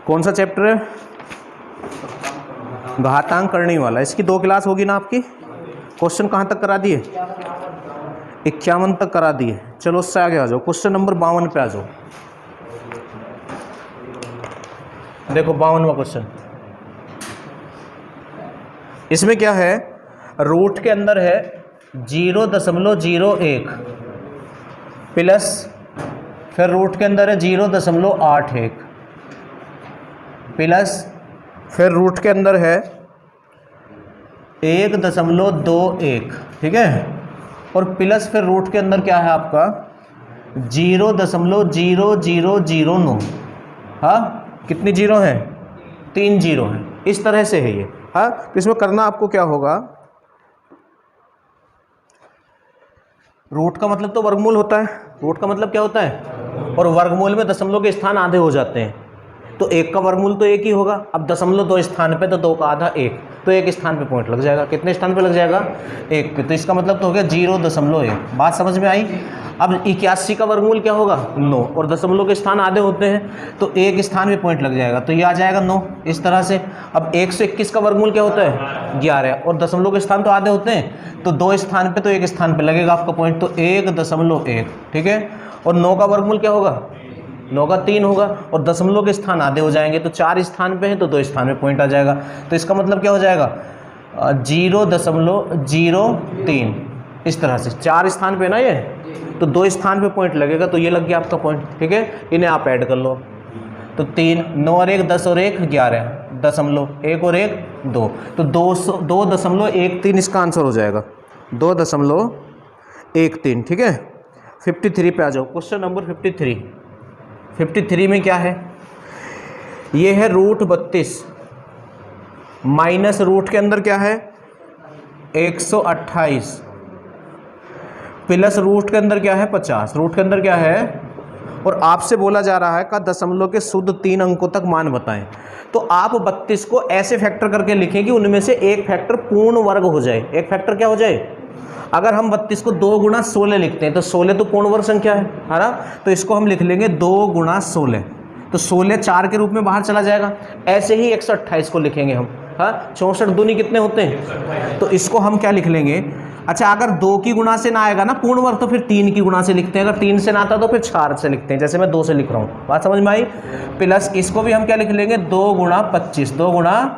कौन सा चैप्टर है? घातांक करने वाला। इसकी 2 क्लास होगी ना आपकी। क्वेश्चन कहाँ तक करा दिए? 51 तक करा दिए। चलो उससे आगे आ जाओ, क्वेश्चन नंबर 52 पे आ जाओ। देखो 52वां क्वेश्चन, इसमें क्या है, रूट के अंदर है 0.01 प्लस, फिर रूट के अंदर है 0.81 प्लस, फिर रूट के अंदर है 1.21, ठीक है, और प्लस फिर रूट के अंदर क्या है आपका 0.0009। हाँ, कितनी जीरो हैं? 3 जीरो हैं। इस तरह से है ये। हाँ, तो इसमें करना आपको क्या होगा, रूट का मतलब तो वर्गमूल होता है। रूट का मतलब क्या होता है? और वर्गमूल में दशमलव के स्थान आधे हो जाते हैं, तो 1 का वर्गमूल तो 1 ही होगा। अब दशमलव 2 स्थान पे, तो 2 का आधा 1, तो 1 स्थान पे पॉइंट लग जाएगा। कितने स्थान पे लग जाएगा? 1 पे। तो इसका मतलब तो हो गया 0.1। बात समझ में आई? अब 81 का वर्गमूल क्या होगा? 9, और दशमलव के स्थान आधे होते हैं, तो 1 स्थान पे पॉइंट लग जाएगा, तो ये आ जाएगा 9। इस तरह से। अब 121 का वर्गमूल क्या होता है? 11, और दशमलव के स्थान तो आधे होते हैं, तो 2 स्थान पे, तो 1 स्थान पे लगेगा आपका पॉइंट, तो 1.1, ठीक है। और 9 का वर्गमूल क्या होगा? 9 का 3 होगा, और दशमलव के स्थान आधे हो जाएंगे, तो 4 स्थान पे हैं, तो 2 स्थान पे पॉइंट आ जाएगा। तो इसका मतलब क्या हो जाएगा? 0.03। इस तरह से 4 स्थान पे ना ये, तो 2 स्थान पे पॉइंट लगेगा, तो ये लग गया आपका पॉइंट, ठीक है। इन्हें आप ऐड कर लो, तो 3, 9 और 1 10 और 1 11, दशमलव 1 और 1 2, तो 2.13 इसका आंसर हो जाएगा, 2.13, ठीक है। 53 पे आ जाओ, क्वेश्चन नंबर 53। 53 में क्या है, ये है √32 माइनस रूट के अंदर क्या है 128 प्लस रूट के अंदर क्या है 50, रूट के अंदर क्या है, और आपसे बोला जा रहा है का दशमलव के शुद्ध 3 अंकों तक मान बताएं। तो आप 32 को ऐसे फैक्टर करके लिखें कि उनमें से एक फैक्टर पूर्ण वर्ग हो जाए। एक फैक्टर क्या हो जाए? अगर हम 32 को 2 गुणा 16 लिखते हैं, तो 16 तो पूर्ण वर्ग संख्या है ना, तो इसको हम लिख लेंगे 2 गुणा 16, तो 16 4 के रूप में बाहर चला जाएगा। ऐसे ही 128 को लिखेंगे हम। हाँ, 64 दूनी कितने होते हैं, तो इसको हम क्या लिख लेंगे। अच्छा, अगर 2 की गुणा से ना आएगा ना पूर्ण वर्ग, तो फिर 3 की गुणा से लिखते हैं। अगर 3 से ना आता तो फिर 4 से लिखते हैं, जैसे मैं 2 से लिख रहा हूँ। बात समझ में आई? प्लस इसको भी हम क्या लिख लेंगे 2 गुणा 25, 2 गुणा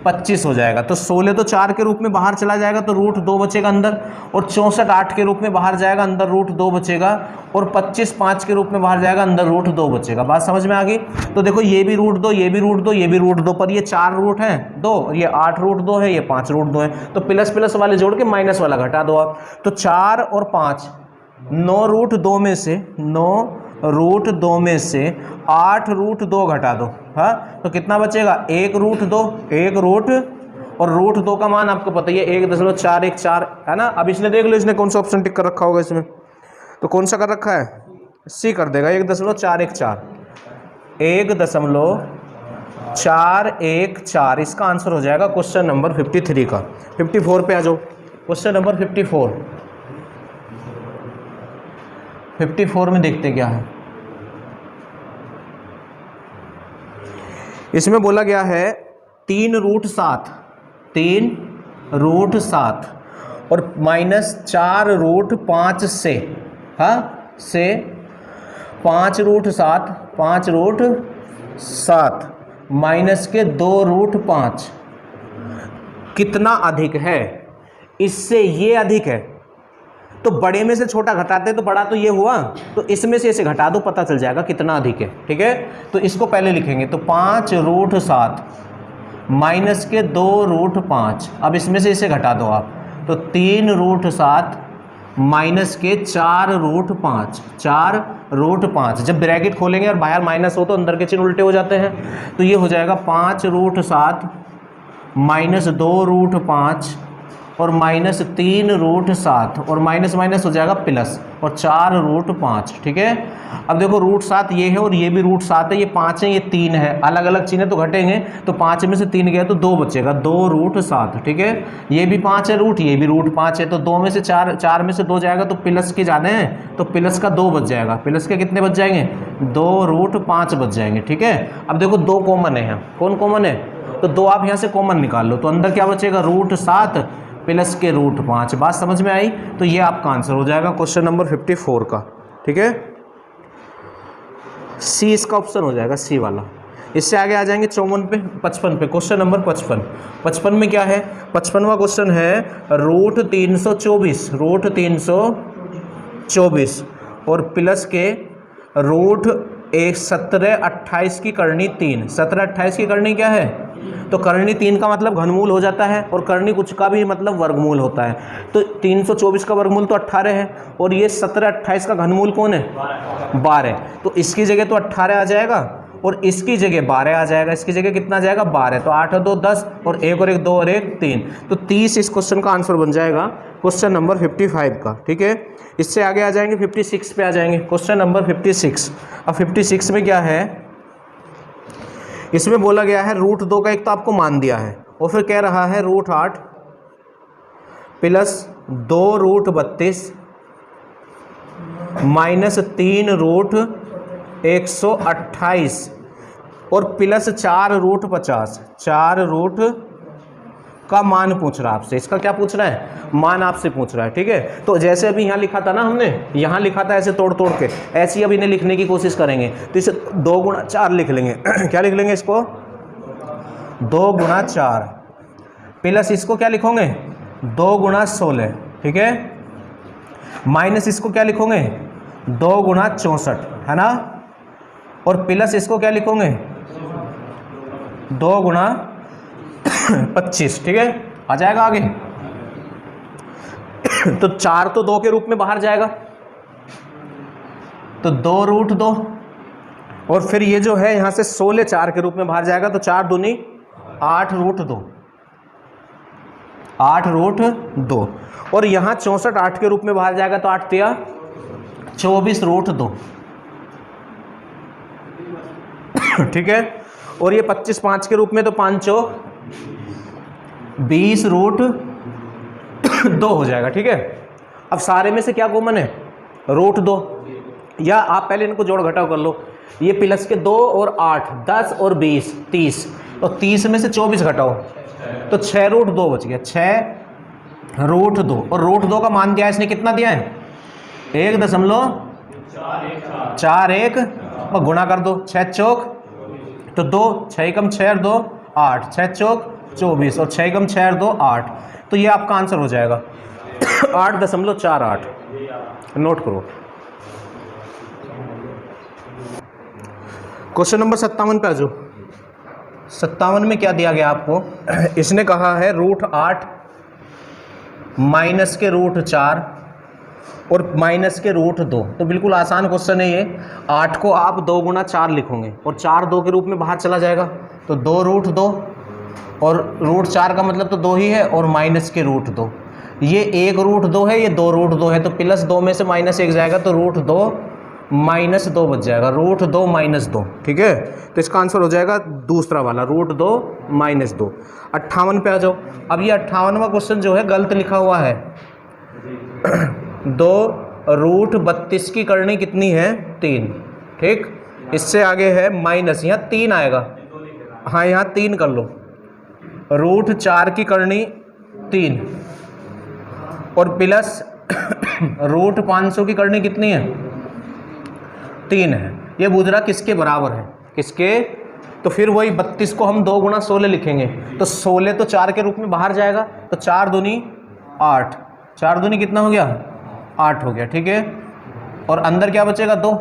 25 हो जाएगा। तो 16 तो 4 के रूप में बाहर चला जाएगा, तो √2 बचेगा अंदर, और 64 8 के रूप में बाहर जाएगा, अंदर √2 बचेगा, और 25 5 के रूप में बाहर जाएगा, अंदर √2 बचेगा। बात समझ में आ गई? तो देखो ये भी √2, ये भी √2, ये भी √2, पर ये 4 रूट हैं 2, ये 8 √2 है, ये 5 √2 है, तो प्लस प्लस वाले जोड़ के माइनस वाला घटा दो आप। तो 4 और 5, 9 √2 में से 9 में से 8 √2 घटा दो। हाँ, तो कितना बचेगा 1 √2, 1 रूट, और √2 का मान आपको पता ही है 1.414 है ना। अब इसने देख लो, इसने कौन सा ऑप्शन टिक कर रखा होगा इसमें, तो कौन सा कर रखा है? सी कर देगा, 1.414, 1.414 इसका आंसर हो जाएगा क्वेश्चन नंबर 53 का। 54 पे आ जाओ, क्वेश्चन नंबर 54 में देखते क्या है। इसमें बोला गया है 3√7 और -4√5 से, हाँ, से 5√7 माइनस के 2√5 कितना अधिक है? इससे ये अधिक है, तो बड़े में से छोटा घटाते तो बड़ा तो ये हुआ, तो इसमें से इसे घटा दो, पता चल जाएगा कितना अधिक है, ठीक है। तो इसको पहले लिखेंगे, तो 5√7 माइनस के 2√5, अब इसमें से इसे घटा दो आप, तो 3√7 माइनस के 4√5। जब ब्रैकेट खोलेंगे और बाहर माइनस हो तो अंदर के चिन्ह उल्टे हो जाते हैं, तो ये हो जाएगा 5√7 माइनस 2√5 और -3√7 और माइनस माइनस हो जाएगा प्लस और 4√5। ठीक है, अब देखो √7 ये है और ये भी √7 है, ये 5 है, ये 3 है, अलग अलग चीज़ें तो घटेंगे, तो 5 में से 3 गया तो 2 बचेगा, 2√7। ठीक है, ये भी 5 है रूट, ये भी √5 है, तो 2 में से 4 में से 2 जाएगा तो प्लस के जाने हैं, तो प्लस का 2 बच जाएगा। प्लस के कितने बच जाएंगे? 2√5 बच जाएंगे। ठीक है, अब देखो 2 कॉमन है, कौन कॉमन है? तो 2 आप यहाँ से कॉमन निकाल लो, तो अंदर क्या बचेगा? √7 प्लस के √5। बात समझ में आई? तो ये आपका आंसर हो जाएगा क्वेश्चन नंबर 54 का। ठीक है, सी इसका ऑप्शन हो जाएगा, सी वाला। इससे आगे आ जाएंगे 54 पे, 55 पे, क्वेश्चन नंबर 55। 55 में क्या है? 55वां क्वेश्चन है √324, √324 और प्लस के √1728 की करनी 3। 1728 की करनी क्या है? तो करनी 3 का मतलब घनमूल हो जाता है, और करनी कुछ का भी मतलब वर्गमूल होता है। तो 324 का वर्गमूल तो 18 है, और ये 1728 का घनमूल कौन है? 12। तो इसकी जगह तो 18 आ जाएगा और इसकी जगह 12 आ जाएगा। इसकी जगह कितना आ जाएगा? 12। तो 8 और 2 10 और 1 और 1 2 और 1 3, तो 30 इस क्वेश्चन का आंसर बन जाएगा क्वेश्चन नंबर 55 का। ठीक है, इससे आगे आ जाएंगे 56 पे आ जाएंगे, क्वेश्चन नंबर 56। अब 56 में क्या है? इसमें बोला गया है √2 का एक तो आपको मान दिया है, और फिर कह रहा है √8 प्लस 2√32 माइनस 3√128 और प्लस 4√50। 4 का मान पूछ रहा है आपसे। इसका क्या पूछ रहा है? मान आपसे पूछ रहा है। ठीक है, तो जैसे अभी यहाँ लिखा था ना, हमने यहाँ लिखा था ऐसे तोड़ तोड़ के, ऐसे ही अब इन्हें लिखने की कोशिश करेंगे। तो इसे 2 गुणा 4 लिख लेंगे। क्या लिख लेंगे इसको? 2 गुणा 4 प्लस इसको क्या लिखोगे? 2 गुणा 16। ठीक है, माइनस इसको क्या लिखोगे? 2 गुणा 64, है ना, और प्लस इसको क्या लिखोगे? 2 गुणा 25। ठीक है, आ जाएगा आगे। तो 4 तो 2 के रूप में बाहर जाएगा, तो 2√2, और फिर ये जो है यहां से 16 4 के रूप में बाहर जाएगा, तो 4 दूनी 8√2, 8√2, और यहाँ 64 8 के रूप में बाहर जाएगा, तो 8 तिया 24√2। ठीक है, और ये 25 5 के रूप में, तो 5 चौक 20√2 हो जाएगा। ठीक है, अब सारे में से क्या कॉमन है? √2, या आप पहले इनको जोड़ घटाव कर लो। ये प्लस के 2 और 8 10 और 20 30, और 30 में से 24 घटाओ तो 6√2 बच गया, 6√2, और √2 का मान दिया है इसने, कितना दिया है? 1.41 और गुणा कर दो, 6 चौक तो 2, 6 कम 6 और 2 8, 6 चौक 24 और 6 कम 6 और 2 8, तो ये आपका आंसर हो जाएगा 8.48। नोट करो। क्वेश्चन नंबर 57 पे आ जाओ। 57 में क्या दिया गया आपको? इसने कहा है √8 माइनस के √4 और माइनस के √2। तो बिल्कुल आसान क्वेश्चन है ये। 8 को आप 2 गुणा 4 लिखोगे, और 4 2 के रूप में बाहर चला जाएगा, तो 2√2, और √4 का मतलब तो 2 ही है, और माइनस के √2। ये 1√2 है, ये 2√2 है, तो प्लस 2 में से माइनस 1 जाएगा, तो √2 माइनस 2 बच जाएगा, √2 माइनस 2। ठीक है, तो इसका आंसर हो जाएगा दूसरा वाला, √2 माइनस 2। 58 पे आ जाओ। अब ये 58वां क्वेश्चन जो है गलत लिखा हुआ है। 2√32 की करनी कितनी है? 3। ठीक, इससे आगे है माइनस, यहाँ 3 आएगा, हाँ यहाँ 3 कर लो। √4 की करनी 3 और प्लस √500 की करनी कितनी है? 3 है। ये पूछ रहा किसके बराबर है, किसके? तो फिर वही 32 को हम 2 गुणा 16 लिखेंगे, तो 16 तो 4 के रूप में बाहर जाएगा, तो 4 दूनी 8, 4 दूनी कितना हो गया? 8 हो गया। ठीक है, और अंदर क्या बचेगा? 2।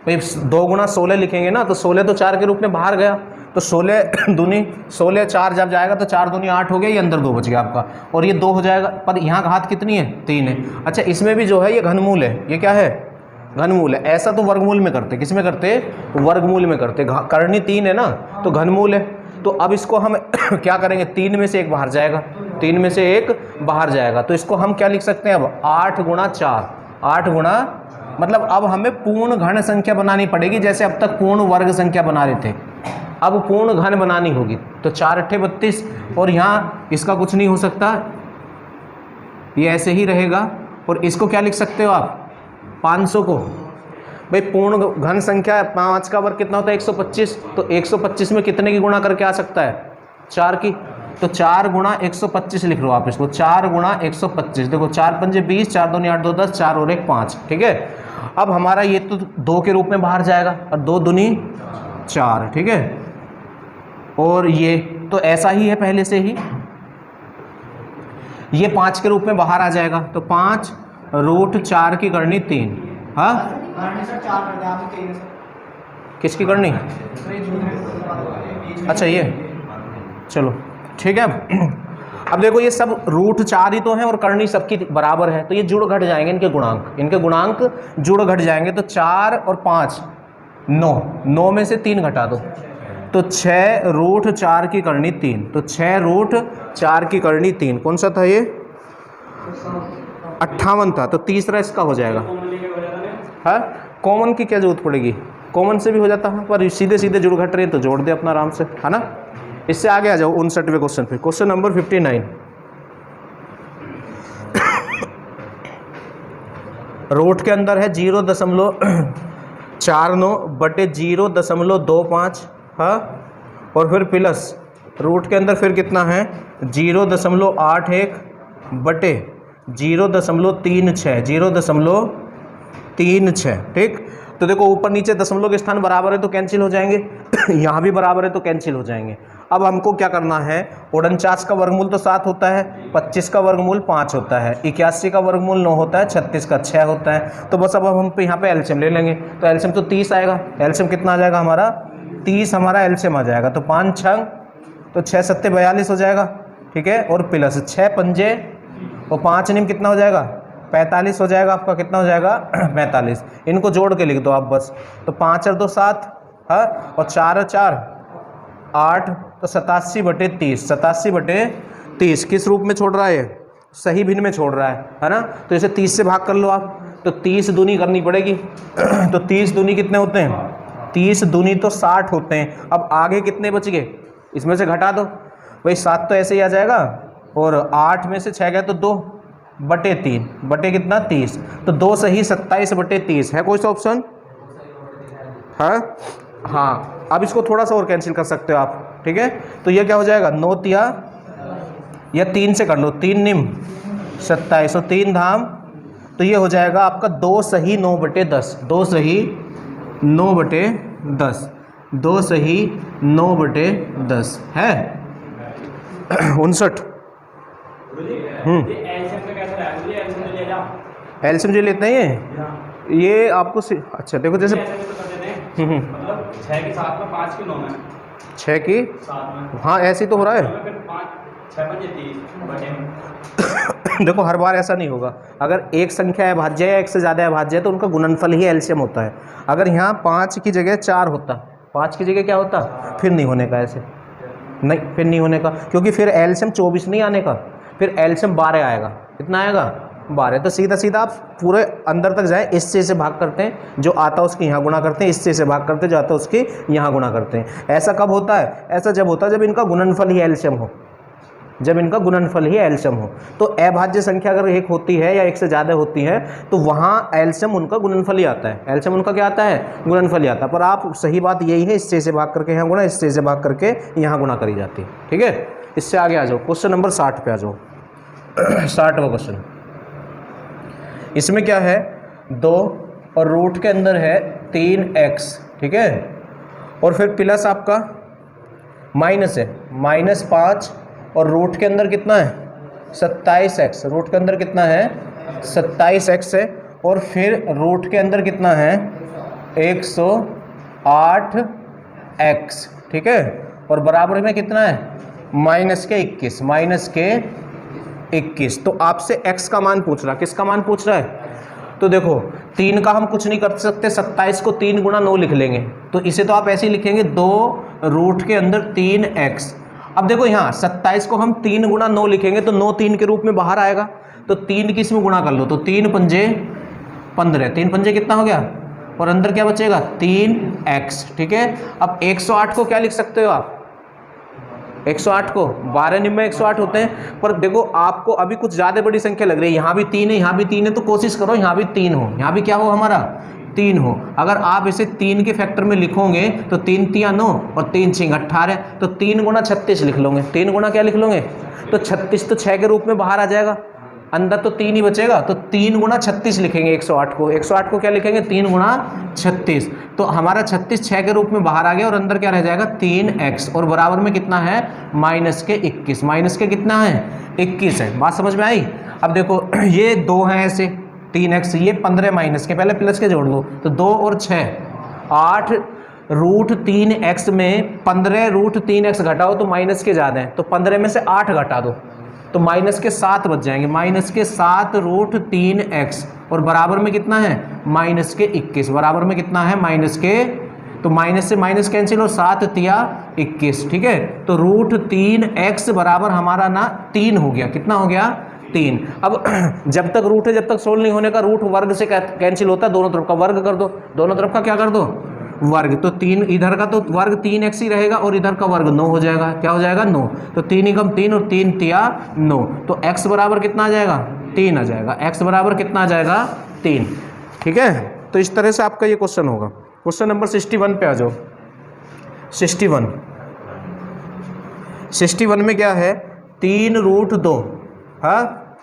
भाई 2 गुणा 16 लिखेंगे ना, तो 16 तो 4 के रूप में बाहर गया, तो 16 दूनी 16 4 जब जाएगा तो 4 दूनी 8 हो गया, ये अंदर 2 बच गया आपका, और ये 2 हो जाएगा, पर यहाँ घात कितनी है? 3 है। अच्छा, इसमें भी जो है ये घनमूल है, ये क्या है? घनमूल है। ऐसा तो वर्गमूल में करते, किस में करते? वर्गमूल में करते। करनी 3 है ना, तो घनमूल है। तो अब इसको हम क्या करेंगे? 3 में से 1 बाहर जाएगा, 3 में से 1 बाहर जाएगा। तो इसको हम क्या लिख सकते हैं अब 8 गुणा 4, 8 गुणा, मतलब अब हमें पूर्ण घन संख्या बनानी पड़ेगी। जैसे अब तक पूर्ण वर्ग संख्या बना रहे थे, अब पूर्ण घन बनानी होगी। तो 4 अट्ठे 32, और यहाँ इसका कुछ नहीं हो सकता, ये ऐसे ही रहेगा। और इसको क्या लिख सकते हो आप 500 को, भाई पूर्ण घन संख्या 5 का वर्ग कितना होता है 125, तो 125 में कितने की गुणा करके आ सकता है 4 की, तो 4 गुणा 125 लिख लो आप इसको, 4 गुणा 125। देखो 4 पंजे 20, 4 दूनी 8, 2 10, 4 और 1 5, ठीक है। अब हमारा ये तो 2 के रूप में बाहर जाएगा, और 2 दूनी 4, ठीक है। और ये तो ऐसा ही है पहले से ही, ये 5 के रूप में बाहर आ जाएगा। तो 5 रूट 4 की करनी 3, हाँ किसकी करनी, अच्छा ये, चलो ठीक है। अब देखो ये सब रूट 4 ही तो है और करनी सबकी बराबर है, तो ये जुड़ घट जाएंगे, इनके गुणांक जुड़ घट जाएंगे। तो 4 और 5 9, 9 में से 3 घटा दो, तो 6 रूट 4 की करनी 3, तो 6 रूट 4 की करनी 3, कौन सा था ये 58 था, तो तीसरा इसका हो जाएगा। हाँ कॉमन की क्या जरूरत पड़ेगी, कॉमन से भी हो जाता है, पर सीधे सीधे जुड़ घट रहे हैं तो जोड़ दे अपना आराम से, है ना। इससे आगे आ जाओ 59वें क्वेश्चन पे, क्वेश्चन नंबर 59। रोट के अंदर है 0.49 बटे 0.25, हाँ, और फिर प्लस रूट के अंदर फिर कितना है 0.81 बटे 0.36, 0.36, ठीक। तो देखो ऊपर नीचे दशमलव के स्थान बराबर है तो कैंसिल हो जाएंगे, यहाँ भी बराबर है तो कैंसिल हो जाएंगे। अब हमको क्या करना है, 49 का वर्गमूल तो 7 होता है, 25 का वर्गमूल 5 होता है, 81 का वर्गमूल 9 होता है, 36 का 6 होता है। तो बस अब हम यहाँ पे एलसीएम ले लेंगे, तो एलसीएम तो 30 आएगा। एलसीएम कितना आ जाएगा हमारा 30, हमारा एलसीएम आ जाएगा। तो 5 6, तो 6 7 42 हो जाएगा, ठीक है। और प्लस 6 पंजे और 5 निम कितना हो जाएगा 45 हो जाएगा आपका, कितना हो जाएगा 45। इनको जोड़ के लिख दो आप बस, तो 5 और 2 7, हाँ, और 4 और 4 8, तो 87 बटे 30, 87 बटे 30 किस रूप में छोड़ रहा है, सही भिन्न में छोड़ रहा है ना। तो इसे 30 से भाग कर लो आप, तो 30 दूनी करनी पड़ेगी। तो 30 दूनी कितने होते हैं, 30 दूनी तो 60 होते हैं। अब आगे कितने बच गए, इसमें से घटा दो, भाई 7 तो ऐसे ही आ जाएगा, और 8 में से 6 गए तो 2 बटे 3 बटे कितना 30, तो 2 सही 27 बटे 30 है कोई सा ऑप्शन, है हाँ। अब इसको थोड़ा सा और कैंसिल कर सकते हो आप, ठीक है। तो ये क्या हो जाएगा 9 तिया, या 3 से कर लो, 3 निम 27 और 3 धाम, तो ये हो जाएगा आपका 2 सही 9 बटे 10, 2 सही 9 बटे 10, 2 सही 9 बटे 10 है 59। एलसीएम जो लेते हैं ये आपको अच्छा देखो जैसे 6 की 7 में 5 की 9 में 6 की 7 में, हाँ ऐसे ही तो हो रहा है। 6 5 30 बटे देखो हर बार ऐसा नहीं होगा, अगर एक संख्या अभाज्य है या एक से ज़्यादा अभाज्य है तो उनका गुणनफल ही एलसीएम होता है। अगर यहाँ 5 की जगह 4 होता, 5 की जगह क्या होता, फिर नहीं होने का, ऐसे नहीं, फिर नहीं होने का, क्योंकि फिर एलसीएम 24 नहीं आने का, फिर एलसीएम 12 आएगा। कितना आएगा 12। तो सीधा सीधा आप पूरे अंदर तक जाए, इससे इसे भाग करते हैं, जो आता है उसकी यहाँ गुणा करते हैं, इससे इसे भाग करते हैं, जो आता है उसकी यहाँ गुणा करते हैं। ऐसा कब होता है, ऐसा जब होता है जब इनका गुणनफल ही एलसीएम हो, जब इनका गुणनफल ही एलसीएम हो। तो अभाज्य संख्या अगर एक होती है या एक से ज़्यादा होती है तो वहाँ एलसीएम उनका गुणनफल ही आता है, एलसीएम उनका क्या आता है, गुणनफल ही आता है। पर आप सही बात यही है, इससे इसे भाग करके यहाँ गुणा, इससे इसे भाग करके यहाँ गुणा करी जाती है, ठीक है। इससे आगे आ जाओ, क्वेश्चन नंबर 60 पे आ जाओ। 60वां क्वेश्चन, इसमें क्या है 2 और रूट के अंदर है 3x, ठीक है, और फिर प्लस आपका माइनस है -5, और रूट के अंदर कितना है 27x, रूट के अंदर कितना है 27x है, और फिर रूट के अंदर कितना है 108x, ठीक है, और बराबर में कितना है -21, -21। तो आपसे x का मान पूछ रहा, किसका मान पूछ रहा है, तो देखो 3 का हम कुछ नहीं कर सकते, 27 को 3 गुणा 9 लिख लेंगे, तो इसे तो आप ऐसे ही लिखेंगे 2 रूट के अंदर 3x। अब देखो यहाँ 27 को हम 3 गुणा 9 लिखेंगे तो 9 3 के रूप में बाहर आएगा, तो 3 की इसमें गुणा कर लो, तो 3 पंजे 15, 3 पंजे कितना हो गया, और अंदर क्या बचेगा 3x। ठीक है, अब 108 को क्या लिख सकते हो आप, 108 को 12 निम्न 108 होते हैं, पर देखो आपको अभी कुछ ज़्यादा बड़ी संख्या लग रही है, यहाँ भी 3 है, यहाँ भी 3 है, तो कोशिश करो यहाँ भी 3 हो, यहाँ भी क्या हो हमारा 3 हो। अगर आप इसे 3 के फैक्टर में लिखोगे तो 3 तिया 9 और 3 छिंग 18, तो 3 गुणा 36 लिख लोगे, 3 गुणा क्या लिख लोगे, तो 36 तो 6 के रूप में बाहर आ जाएगा, अंदर तो 3 ही बचेगा, तो 3 गुणा 36 लिखेंगे 108 को, 108 को क्या लिखेंगे 3 गुणा 36, तो हमारा 36 6 के रूप में बाहर आ गया और अंदर क्या रह जाएगा 3x, और बराबर में कितना है माइनस के 21, माइनस के कितना है 21 है। बात समझ में आई। अब देखो ये 2 है ऐसे 3x, ये 15 माइनस के, पहले प्लस के जोड़ दो, तो 2 और 6 8 रूट 3x में 15 रूट 3x घटाओ तो माइनस के ज़्यादा है, तो 15 में से 8 घटा दो तो माइनस के 7 बच जाएंगे, माइनस के 7 रूट 3x, और बराबर में कितना है माइनस के 21, बराबर में कितना है माइनस के, तो माइनस से माइनस कैंसिल हो, 7 तिया 21। ठीक है, तो रूट 3x बराबर हमारा ना 3 हो गया, कितना हो गया 3। अब जब तक रूट है जब तक सोल्व नहीं होने का, रूट वर्ग से कैंसिल होता है, दोनों तरफ का वर्ग कर दो, दोनों तरफ का क्या कर दो वर्ग, तो 3 इधर का तो वर्ग 3x ही रहेगा और इधर का वर्ग 9 हो जाएगा, क्या हो जाएगा 9, तो 3 एकम 3 और 3 तिया 9, तो x बराबर कितना आ जाएगा 3 आ जाएगा, x बराबर कितना आ जाएगा 3। ठीक है, तो इस तरह से आपका ये क्वेश्चन होगा। क्वेश्चन नंबर 61 पे आ जाओ। 61 में क्या है 3 रूट 2, हाँ,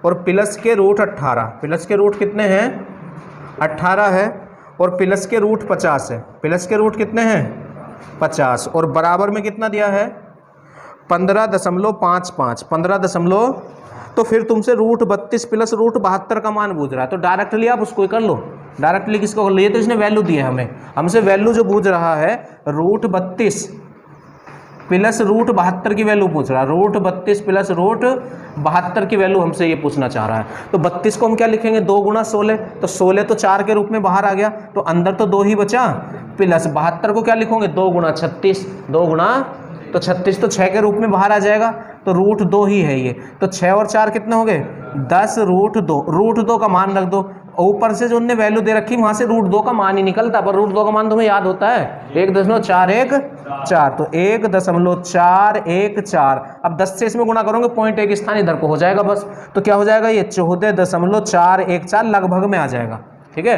और प्लस के रूट 18, प्लस के रूट कितने हैं 18 है, और प्लस के रूट 50 है, प्लस के रूट कितने हैं 50, और बराबर में कितना दिया है 15.55, 15 तो फिर तुमसे रूट 32 प्लस रूट 72 का मान पूछ रहा है, तो डायरेक्टली आप उसको ही कर लो, डायरेक्टली किसको कर लो, ये तो इसने वैल्यू दी है हमें, हमसे वैल्यू जो पूछ रहा है रूट 32 प्लस रूट 72 की वैल्यू पूछ रहा है, रूट 32 प्लस रूट 72 की वैल्यू हमसे ये पूछना चाह रहा है। तो 32 को हम क्या लिखेंगे 2 गुणा 16, तो 16 तो 4 के रूप में बाहर आ गया, तो अंदर तो 2 ही बचा, प्लस 72 को क्या लिखोगे 2 गुणा 36, 2 गुणा तो 36 तो 6 के रूप में बाहर आ जाएगा, तो रूट 2 ही है ये, तो 6 और 4 कितने हो गए 10 रूट 2, रूट 2 का मान रख दो, ऊपर से जो उनने वैल्यू दे रखी वहां से रूट 2 का मान ही निकलता, पर रूट 2 का मान तुम्हें याद होता है 1.414, तो 1.414, अब 10 से इसमें गुणा करोगे पॉइंट एक स्थान इधर को हो जाएगा बस, तो क्या हो जाएगा ये 14.414 लगभग में आ जाएगा। ठीक है,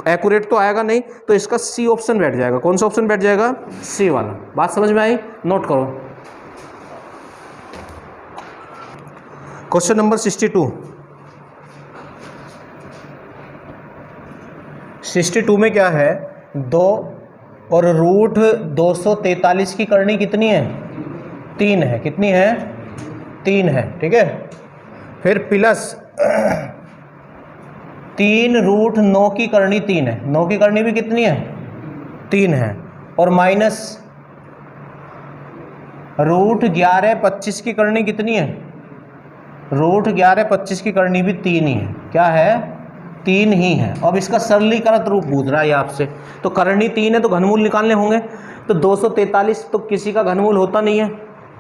एक्यूरेट तो आएगा नहीं, तो इसका सी ऑप्शन बैठ जाएगा। कौन सा ऑप्शन बैठ जाएगा सी वाला। बात समझ में आई, नोट करो। क्वेश्चन नंबर 62 में क्या है 2 और रूट 243 की करनी कितनी है 3 है, कितनी है 3 है। ठीक है, फिर प्लस 3 रूट 9 की करनी 3 है, 9 की करनी भी कितनी है 3 है, और माइनस रूट 11 25 की करनी कितनी है, रूट 11 25 की करनी भी 3 ही है, क्या है 3 ही है। अब इसका सरलीकृत रूप पूछ रहा है आपसे, तो करनी 3 है तो घनमूल निकालने होंगे, तो 243 तो किसी का घनमूल होता नहीं है,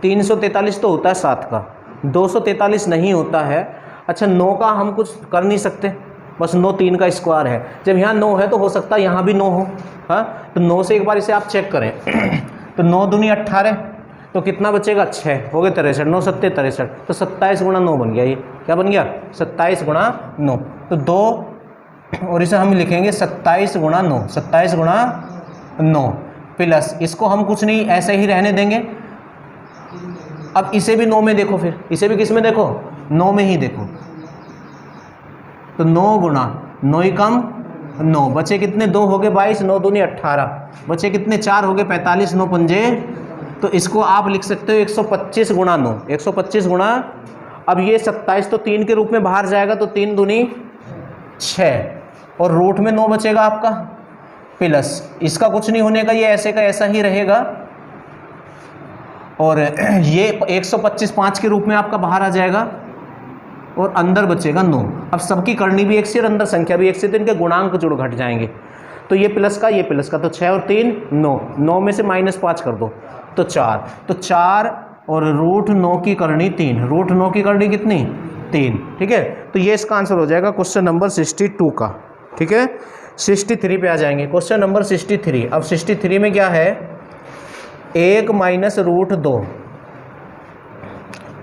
343 तो होता है 7 का, 243 नहीं होता है। अच्छा 9 का हम कुछ कर नहीं सकते, बस 9 3 का स्क्वायर है, जब यहाँ 9 है तो हो सकता है यहाँ भी 9 हो, हाँ, तो 9 से एक बार इसे आप चेक करें तो 9 दूनी 18, तो कितना बचेगा 6, हो गए 63, 9 7 63, तो 27 गुणा 9 बन गया, ये क्या बन गया 27 गुणा 9, तो 2 और इसे हम लिखेंगे 27 गुणा 9, 27 गुणा 9 प्लस, इसको हम कुछ नहीं ऐसे ही रहने देंगे। अब इसे भी 9 में देखो, फिर इसे भी किस में देखो 9 में ही देखो, तो 9 गुणा 9 ही कम 9, बचे कितने 2 हो गए 22, 9 दूनी 18, बचे कितने 4 हो गए 45, 9 पंजे, तो इसको आप लिख सकते हो 125 गुणा 9, 125 गुणा, अब ये 27 तो 3 के रूप में बाहर जाएगा, तो 3 दूनी 6, और रूट में 9 बचेगा आपका, प्लस इसका कुछ नहीं होने का, ये ऐसे का ऐसा ही रहेगा, और ये 125 5 के रूप में आपका बाहर आ जाएगा, और अंदर बचेगा 9। अब सबकी करनी भी 1 से और अंदर संख्या भी 1 से, तो इनके गुणांक जुड़ घट जाएंगे, तो ये प्लस का ये प्लस का, तो 6 और 3 9, 9 में से -5 कर दो तो 4, तो 4 और रूट 9 की करनी 3, रूट 9 की करनी कितनी 3, ठीक है। तो ये इसका आंसर हो जाएगा क्वेश्चन नंबर 62 का, ठीक है। 63 पे आ जाएंगे, क्वेश्चन नंबर 63। अब 63 में क्या है, 1 minus root 2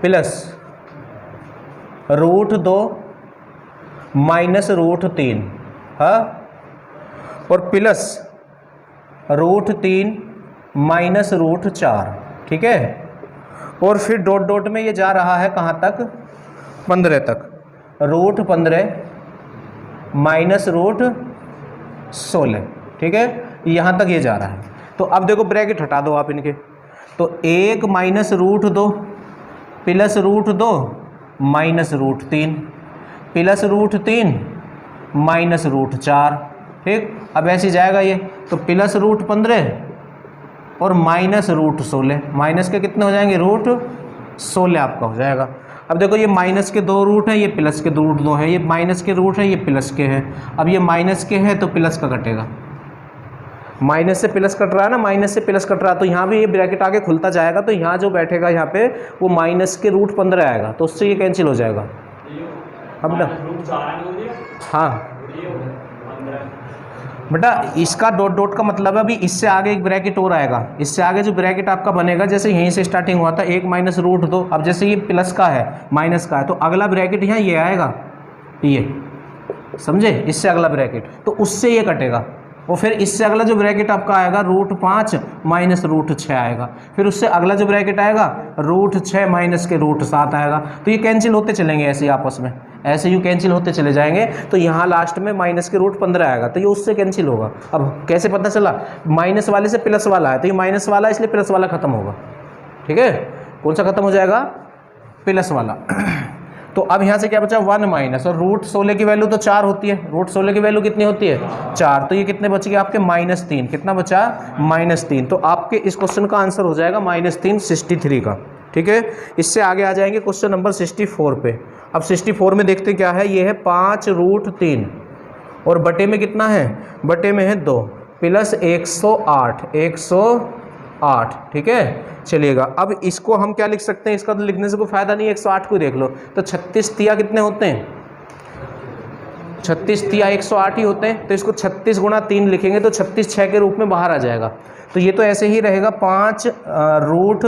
plus root 2 minus root 3, हाँ, और प्लस रूट 3 माइनस रूट 4, ठीक है। और फिर डॉट डॉट में ये जा रहा है कहाँ तक, 15 तक, रूट 15 माइनस रूट 16, ठीक है, यहाँ तक ये जा रहा है। तो अब देखो ब्रैकेट हटा दो आप इनके, तो 1 minus root 2 plus root 2 minus root 3 plus root 3 minus root 4, ठीक। अब ऐसे जाएगा ये, तो प्लस रूट 15 और माइनस रूट 16, माइनस के कितने हो जाएंगे, रूट 16 आपका हो जाएगा। अब देखो ये माइनस के 2 रूट हैं, ये प्लस के रूट 2 है, ये माइनस के रूट है, ये प्लस के है। अब ये माइनस के है तो प्लस का कटेगा, माइनस से प्लस कट रहा है ना, माइनस से प्लस कट रहा है, तो यहाँ भी ये ब्रैकेट आगे खुलता जाएगा, तो यहाँ जो बैठेगा यहाँ पे वो माइनस के रूट 15 आएगा, तो उससे ये कैंसिल हो जाएगा। अब ना हाँ बेटा, इसका डॉट डॉट का मतलब है अभी इससे आगे एक ब्रैकेट और आएगा, इससे आगे जो ब्रैकेट आपका बनेगा, जैसे यहीं से स्टार्टिंग हुआ था 1 माइनस रूट 2, अब जैसे ये प्लस का है माइनस का है, तो अगला ब्रैकेट यहाँ ये आएगा, ये समझे, इससे अगला ब्रैकेट, तो उससे ये कटेगा। और फिर इससे अगला जो ब्रैकेट आपका आएगा रूट 5 माइनस रूट 6 आएगा, फिर उससे अगला जो ब्रैकेट आएगा रूट 6 माइनस के रूट 7 आएगा। तो ये कैंसिल होते चलेंगे ऐसे ही आपस में, ऐसे यूँ कैंसिल होते चले जाएंगे। तो यहाँ लास्ट में माइनस के रूट 15 आएगा, तो ये उससे कैंसिल होगा। अब कैसे पता चला, माइनस वाले से प्लस वाला है, तो ये माइनस वाला है इसलिए प्लस वाला खत्म होगा, ठीक है। कौन सा खत्म हो जाएगा, प्लस वाला। तो अब यहाँ से क्या बचा, 1 माइनस, और रूट 16 की वैल्यू तो 4 होती है, रूट 16 की वैल्यू कितनी होती है 4, तो ये कितने बच गए आपके -3, कितना बचा -3। तो आपके इस क्वेश्चन का आंसर हो जाएगा -3 63 का, ठीक है। इससे आगे आ जाएंगे क्वेश्चन नंबर 64 पे। अब 64 में देखते क्या है, ये है 5 रूट 3 और बटे में कितना है, बटे में है 2 प्लस 108, ठीक है। चलिएगा, अब इसको हम क्या लिख सकते हैं, इसका तो लिखने से कोई फायदा नहीं है, 108 को देख लो, तो 36 तिया कितने होते हैं, 36 तिया 108 ही होते हैं। तो इसको 36 गुणा 3 लिखेंगे तो 36 6 के रूप में बाहर आ जाएगा। तो ये तो ऐसे ही रहेगा 5 रूट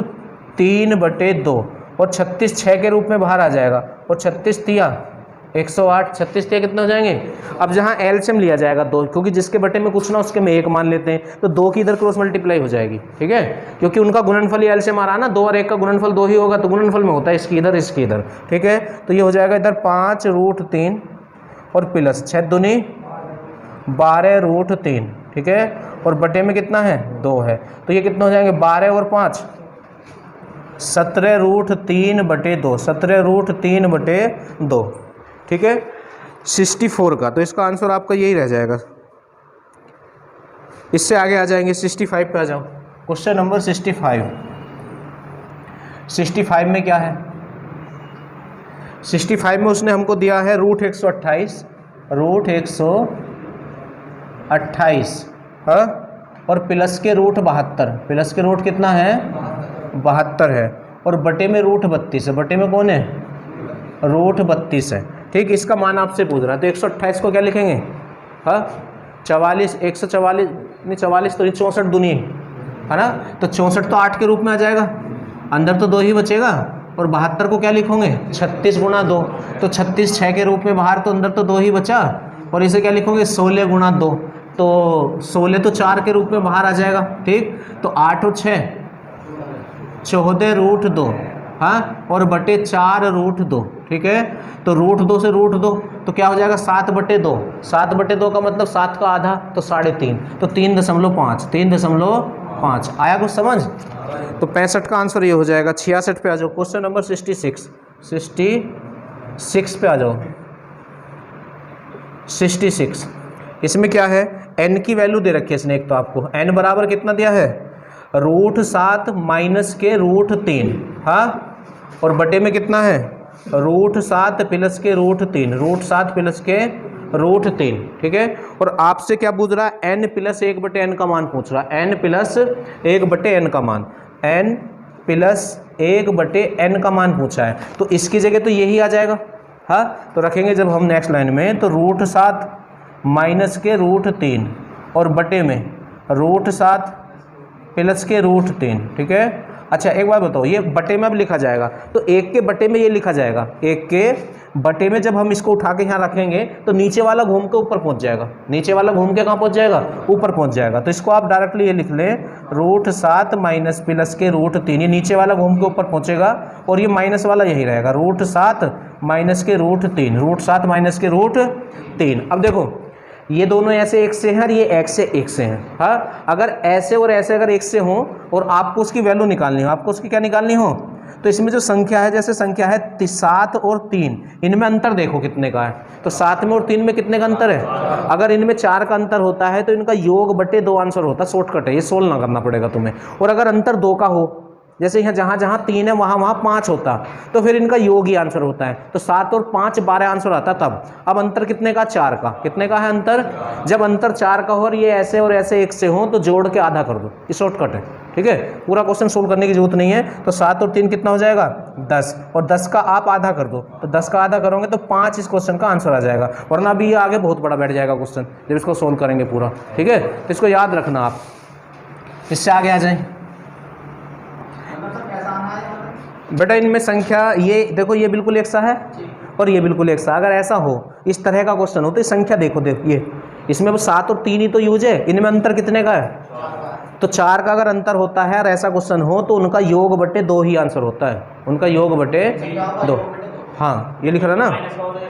3 बटे 2 और 36 6 के रूप में बाहर आ जाएगा, और 36 तिया 108, 36 तिया कितने हो जाएंगे। अब जहाँ एलसीएम लिया जाएगा 2, क्योंकि जिसके बटे में कुछ ना उसके में 1 मान लेते हैं, तो 2 की इधर क्रॉस मल्टीप्लाई हो जाएगी, ठीक है, क्योंकि उनका गुणनफल ही एलसीएम आ रहा है ना, 2 और 1 का गुणनफल 2 ही होगा, तो गुणनफल में होता है इसकी इधर इसकी इधर, ठीक है। तो ये हो जाएगा इधर 5 रूट 3 और प्लस 6 दूनी 12 रूट 3, ठीक है, और बटे में कितना है 2 है, तो ये कितने हो जाएंगे 12 और 5 17 रूट 3 बटे 2, 17 रूट 3 बटे 2, ठीक है, 64 का। तो इसका आंसर आपका यही रह जाएगा। इससे आगे आ जाएंगे 65 पे आ जाओ, क्वेश्चन नंबर 65। 65 में क्या है, 65 में उसने हमको दिया है रूट 128, रूट 128, हाँ, और प्लस के रूट 72, प्लस के रूट कितना है 72 है, और बटे में रूट 32 है, बटे में कौन है रूट 32 है, ठीक। इसका मान आपसे पूछ रहा है, तो 128 को क्या लिखेंगे, हाँ 44, 144 नहीं 44 तो 64 दूनी है ना, तो 64 तो 8 के रूप में आ जाएगा, अंदर तो 2 ही बचेगा, और 72 को क्या लिखोगे 36 गुणा 2, तो 36 6 के रूप में बाहर, तो अंदर तो 2 ही बचा, और इसे क्या लिखोगे 16 गुणा 2, तो 16 तो 4 के रूप में बाहर आ जाएगा, ठीक। तो 8 और 6 14 रूट 2, हाँ, और बटे 4 रूट 2, ठीक है। तो रूट 2 से रूट 2 तो क्या हो जाएगा 7 बटे 2, 7 बटे 2 का मतलब 7 का आधा, तो 3.5, तो 3.5, 3.5 आया कुछ समझ। तो 65 का आंसर ये हो जाएगा। 66 पे आ जाओ, क्वेश्चन नंबर 66 पे आ जाओ। 66 इसमें क्या है, n की वैल्यू दे रखी है इसने, एक तो आपको n बराबर कितना दिया है रूट 7 माइनस के रूट 3, हाँ, और बटे में कितना है रूट 7 प्लस के रूट 3, रूट 7 प्लस के रूट 3, ठीक है। और आपसे क्या पूछ रहा है, n प्लस 1 बटे n का मान पूछ रहा है, n प्लस 1 बटे n का मान, n प्लस 1/n का मान पूछा है, तो इसकी जगह तो यही आ जाएगा। हाँ, तो रखेंगे जब हम नेक्स्ट लाइन में, तो √7 माइनस के √3 और बटे में √7 प्लस के √3। ठीक है। अच्छा एक बात बताओ, ये बटे में अब लिखा जाएगा, तो 1 के बटे में ये लिखा जाएगा, 1 के बटे में जब हम इसको उठा के यहाँ रखेंगे तो नीचे वाला घूम के ऊपर पहुँच जाएगा, नीचे वाला घूम के कहाँ पहुँच जाएगा, ऊपर पहुँच जाएगा। तो इसको आप डायरेक्टली ये लिख लें, √7 माइनस प्लस के √3, ये नीचे वाला घूम के ऊपर पहुँचेगा और ये माइनस वाला यही रहेगा, √7 माइनस के √3, √7 माइनस के √3। अब देखो ये दोनों ऐसे एक से हैं और ये एक से एक से हैं। हाँ, अगर ऐसे और ऐसे अगर एक से हों और आपको उसकी वैल्यू निकालनी हो, आपको उसकी क्या निकालनी हो, तो इसमें जो संख्या है, जैसे संख्या है 7 और 3, इनमें अंतर देखो कितने का है, तो 7 में और 3 में कितने का अंतर है। अगर इनमें 4 का अंतर होता है तो इनका योग बटे 2 आंसर होता है, शॉर्टकट है, ये सोल्व ना करना पड़ेगा तुम्हें। और अगर अंतर 2 का हो, जैसे यहाँ जहाँ जहाँ 3 है वहाँ 5 होता, तो फिर इनका योग ही आंसर होता है, तो 7 और 5 12 आंसर आता तब। अब अंतर कितने का, 4 का, कितने का है अंतर, जब अंतर 4 का हो और ये ऐसे और ऐसे एक से हो तो जोड़ के आधा कर दो, ये शॉर्टकट है। ठीक है, पूरा क्वेश्चन सोल्व करने की जरूरत नहीं है। तो 7 और 3 कितना हो जाएगा, 10, और 10 का आप आधा कर दो, तो 10 का आधा करोगे तो 5 इस क्वेश्चन का आंसर आ जाएगा, वरना अभी ये आगे बहुत बड़ा बैठ जाएगा क्वेश्चन जब इसको सोल्व करेंगे पूरा। ठीक है, तो इसको याद रखना आप, इससे आगे आ जाएं बेटा। इनमें संख्या ये देखो, ये बिल्कुल एक सा है और ये बिल्कुल एक सा, अगर ऐसा हो, इस तरह का क्वेश्चन हो, तो संख्या देखो ये इसमें 7 और 3 ही तो यूज है, इनमें अंतर कितने का है, तो 4 का अगर अंतर होता है और ऐसा क्वेश्चन हो तो उनका योग बटे 2 ही आंसर होता है, उनका योग बटे 2। हाँ, ये लिख रहा ना,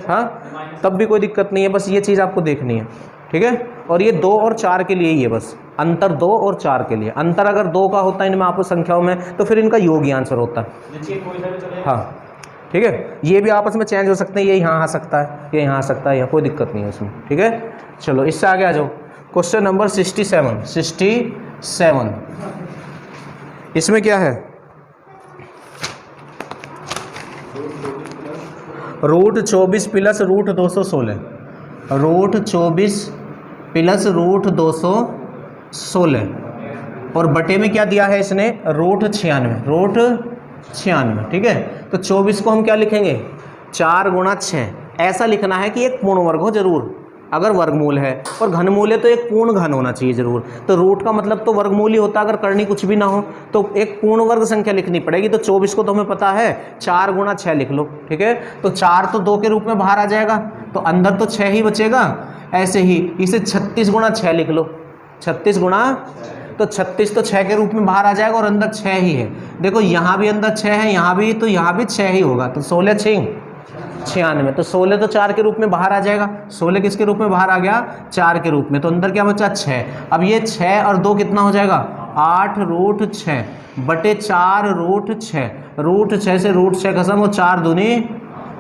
हाँ, तब भी कोई दिक्कत नहीं है, बस ये चीज़ आपको देखनी है। ठीक है, और ये 2 और 4 के लिए ही है, बस अंतर 2 और 4 के लिए। अंतर अगर 2 का होता है इनमें आपको संख्याओं में, तो फिर इनका योग ही आंसर होता है। हाँ ठीक है, ये भी आपस में चेंज हो सकते हैं, ये यहाँ आ सकता है, ये यहाँ आ सकता है, यहाँ कोई दिक्कत नहीं है इसमें। ठीक है, चलो इससे आगे आ जाओ। Question number 67। इसमें क्या है, √24 प्लस √216, √24 प्लस √216 और बटे में क्या दिया है इसने, √96। ठीक है, तो 24 को हम क्या लिखेंगे, 4 गुणा 6, ऐसा लिखना है कि एक पूर्ण वर्ग हो जरूर, अगर वर्गमूल है, और घनमूल है तो एक पूर्ण घन होना चाहिए जरूर। तो रूट का मतलब तो वर्गमूल ही होता है, अगर करनी कुछ भी ना हो तो एक पूर्ण वर्ग संख्या लिखनी पड़ेगी। तो 24 को तो हमें पता है 4 गुणा 6 लिख लो। ठीक है, तो 4 तो 2 के रूप में बाहर आ जाएगा, तो अंदर तो 6 ही बचेगा। ऐसे ही इसे 36 गुणा 6 लिख लो, 36 गुणा, तो 36 तो 6 के रूप में बाहर आ जाएगा और अंदर 6 ही है। देखो यहाँ भी अंदर 6 है, यहाँ भी, तो यहाँ भी 6 ही होगा, तो 16 6 96, तो 16 तो 4 के रूप में बाहर आ जाएगा। 16 किसके रूप में बाहर आ गया, 4 के रूप में, तो अंदर क्या बचा 6। अब ये 6 और 2 कितना हो जाएगा, 8 √6 बटे 4 √6, √6 से √6 खत्म, और 4 दूनी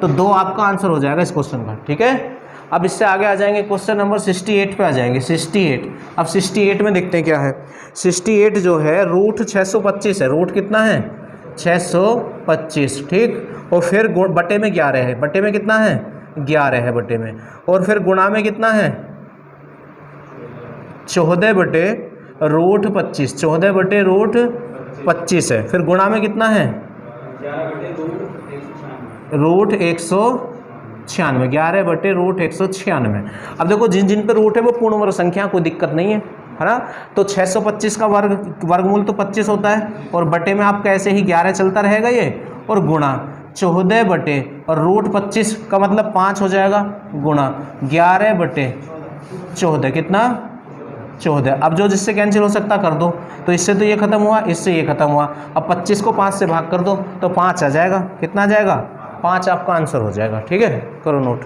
तो 2 आपका आंसर हो जाएगा इस क्वेश्चन का। ठीक है, अब इससे आगे आ जाएंगे, क्वेश्चन नंबर 68 पे आ जाएंगे। 68, अब 68 में देखते हैं क्या है। 68 जो है √625 है, रूट कितना है 625। ठीक, और फिर बटे में 11 है, बटे में कितना है 11 है बटे में, और फिर गुणा में कितना है 14 बटे √25, 14 बटे √25 है, फिर गुणा में कितना है √196, 11 बटे √196। अब देखो जिन जिन पे रूट है वो पूर्ण वर्ग संख्या, कोई दिक्कत नहीं है ना। तो 625 का वर्गमूल तो 25 होता है, और बटे में आपका ऐसे ही 11 चलता रहेगा ये, और गुणा 14 बटे और √25 का मतलब 5 हो जाएगा, गुणा 11 बटे 14, कितना 14। अब जो जिससे कैंसिल हो सकता कर दो, तो इससे तो ये खत्म हुआ, इससे ये खत्म हुआ। अब 25 को 5 से भाग कर दो तो 5 आ जाएगा, कितना आ जाएगा 5 आपका आंसर हो जाएगा। ठीक है, करो नोट।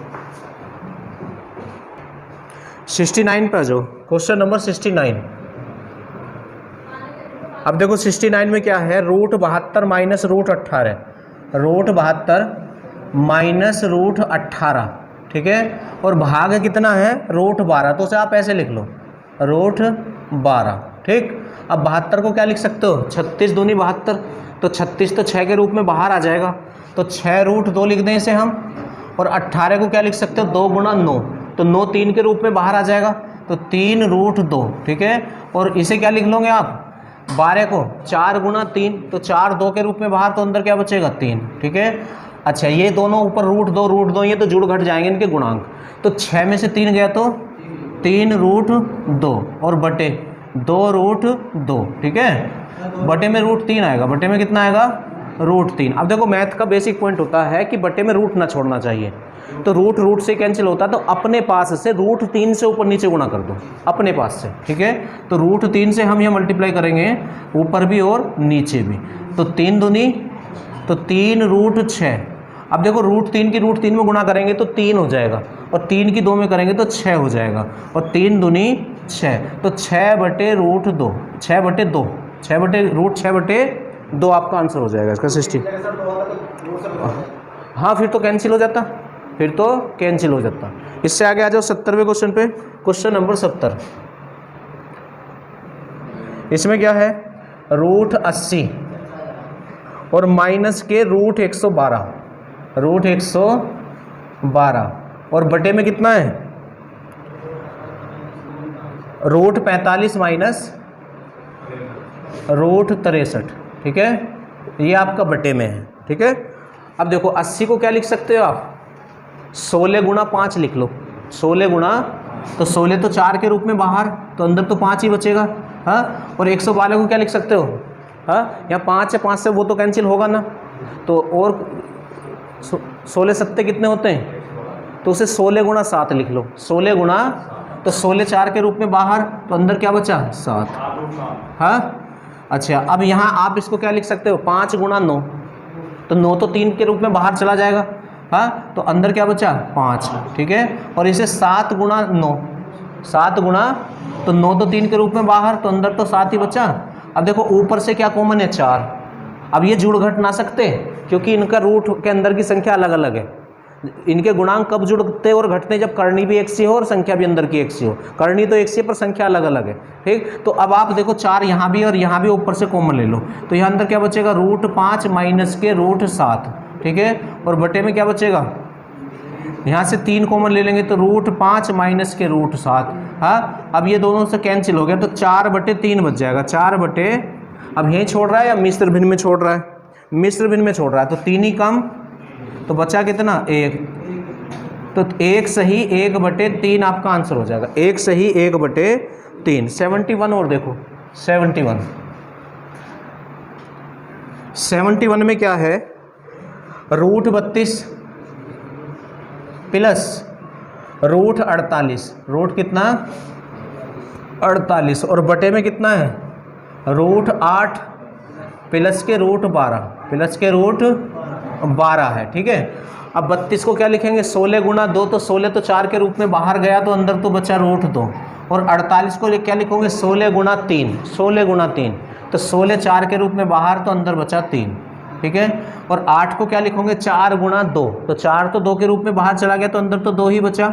69 पे आ जाओ, क्वेश्चन नंबर 69। अब देखो 69 में क्या है, √72 माइनस √18, √72 माइनस √18। ठीक है, और भाग कितना है √12, तो उसे आप ऐसे लिख लो √12। ठीक, अब 72 को क्या लिख सकते हो, 36 दूनी 72, तो 36 तो 6 के रूप में बाहर आ जाएगा, तो 6 √2 लिख दें इसे हम। और 18 को क्या लिख सकते हो, 2 गुणा 9, तो 9 3 के रूप में बाहर आ जाएगा, तो 3 √2। ठीक है, और इसे क्या लिख लोगे आप, 12 को 4 गुना 3, तो 4 2 के रूप में बाहर, तो अंदर क्या बचेगा 3। ठीक है, अच्छा ये दोनों ऊपर √2 ये तो जुड़ घट जाएंगे इनके गुणांक। तो 6 में से 3 गया तो 3√2 और बटे 2√2। ठीक है, बटे में √3 आएगा, बटे में कितना आएगा √3। अब देखो मैथ का बेसिक पॉइंट होता है कि बटे में रूट ना छोड़ना चाहिए, तो रूट से कैंसिल होता है, तो अपने पास से √3 से ऊपर नीचे गुणा कर दो अपने पास से। ठीक है, तो √3 से हम यहाँ मल्टीप्लाई करेंगे ऊपर भी और नीचे भी, तो 3 दूनी तो 3√6। अब देखो √3 की √3 में गुणा करेंगे तो 3 हो जाएगा, और 3 की 2 में करेंगे तो 6 हो जाएगा, और 3 दूनी 6, तो 6/√2 6/2 आपका आंसर हो जाएगा इसका 60। हाँ फिर तो कैंसिल हो जाता, इससे आगे आ जाओ 70वें क्वेश्चन पे। क्वेश्चन नंबर 70, इसमें क्या है √80 और माइनस के √112 और बटे में कितना है √45 माइनस √63। ठीक है, ये आपका बटे में है। ठीक है, अब देखो 80 को क्या लिख सकते हो आप 16 गुणा 5 लिख लो, 16 गुणा, तो 16 तो 4 के रूप में बाहर, तो अंदर तो 5 ही बचेगा। हाँ, और 112 को क्या लिख सकते हो, हाँ यहाँ 5 है, 5 से वो तो कैंसिल होगा ना, तो और 16 सत्ते कितने होते हैं, तो उसे 16 गुणा 7 लिख लो, 16 गुणा, तो 16 4 के रूप में बाहर, तो अंदर क्या बचा 7। हाँ अच्छा, अब यहाँ आप इसको क्या लिख सकते हो 5 गुणा 9, तो 9 तो 3 के रूप में बाहर चला जाएगा। हाँ, तो अंदर क्या बचा 5। ठीक है, और इसे 7 गुणा 9, 7 गुणा, तो 9 तो 3 के रूप में बाहर, तो अंदर तो 7 ही बचा। अब देखो ऊपर से क्या कॉमन है 4, अब ये जुड़ घट ना सकते क्योंकि इनका रूट के अंदर की संख्या अलग अलग है। इनके गुणांक कब जुड़ते और घटते, जब करनी भी एक सी हो और संख्या भी अंदर की एक सी हो। करनी तो एक सी है पर संख्या अलग अलग है। ठीक, तो अब आप देखो 4 यहाँ भी और यहाँ भी ऊपर से कॉमन ले लो, तो यहाँ अंदर क्या बचेगा √5 माइनस के √7। ठीक है, और बटे में क्या बचेगा, यहाँ से 3 कॉमन ले लेंगे तो √5 माइनस के √7। हाँ, अब ये दोनों से कैंसिल हो गया, तो 4/3 बच जाएगा। 4 बटे, अब यहीं छोड़ रहा है या मिश्र भिन्न में छोड़ रहा है, मिश्र भिन्न में छोड़ रहा है, तो 3 ही कम, तो बचा कितना 1, तो 1 सही 1/3 आपका आंसर हो जाएगा। 1 सही 1/3। 71 और देखो 71 में क्या है √32 प्लस √48, रूट कितना 48, और बटे में कितना है √8 प्लस के √12 है। ठीक है, अब 32 को क्या लिखेंगे 16 गुणा 2, तो 16 तो 4 के रूप में बाहर गया, तो अंदर तो बचा √2, और 48 को क्या लिखोगे 16 गुणा 3, तो 16 4 के रूप में बाहर, तो अंदर बचा 3। ठीक है, और 8 को क्या लिखोगे 4 गुणा 2, तो 4 तो 2 के रूप में बाहर चला गया, तो अंदर तो 2 ही बचा,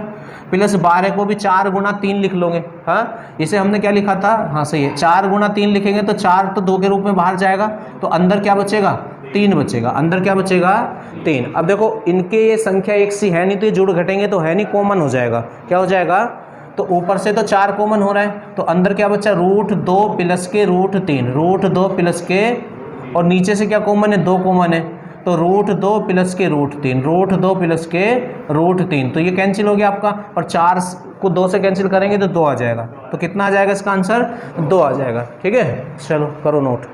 प्लस 12 को भी 4 गुणा 3 लिख लोगे। हाँ, इसे हमने क्या लिखा था, हाँ सही है, 4 गुणा 3 लिखेंगे तो 4 तो 2 के रूप में बाहर जाएगा, तो अंदर क्या बचेगा 3 बचेगा, अंदर क्या बचेगा 3। अब देखो इनके ये संख्या एक सी है नहीं, तो ये जुड़ घटेंगे तो है नहीं, कॉमन हो जाएगा। क्या हो जाएगा, तो ऊपर से तो 4 कॉमन हो रहा है, तो अंदर क्या बचा √2 प्लस के √3, √2 प्लस के, और नीचे से क्या कॉमन है 2 कॉमन है, तो √2 प्लस के √3, √2 प्लस के √3, तो ये कैंसिल हो गया आपका, और 4 को 2 से कैंसिल करेंगे तो 2 आ जाएगा, तो कितना आ जाएगा इसका आंसर 2 आ जाएगा। ठीक है, चलो करो नोट।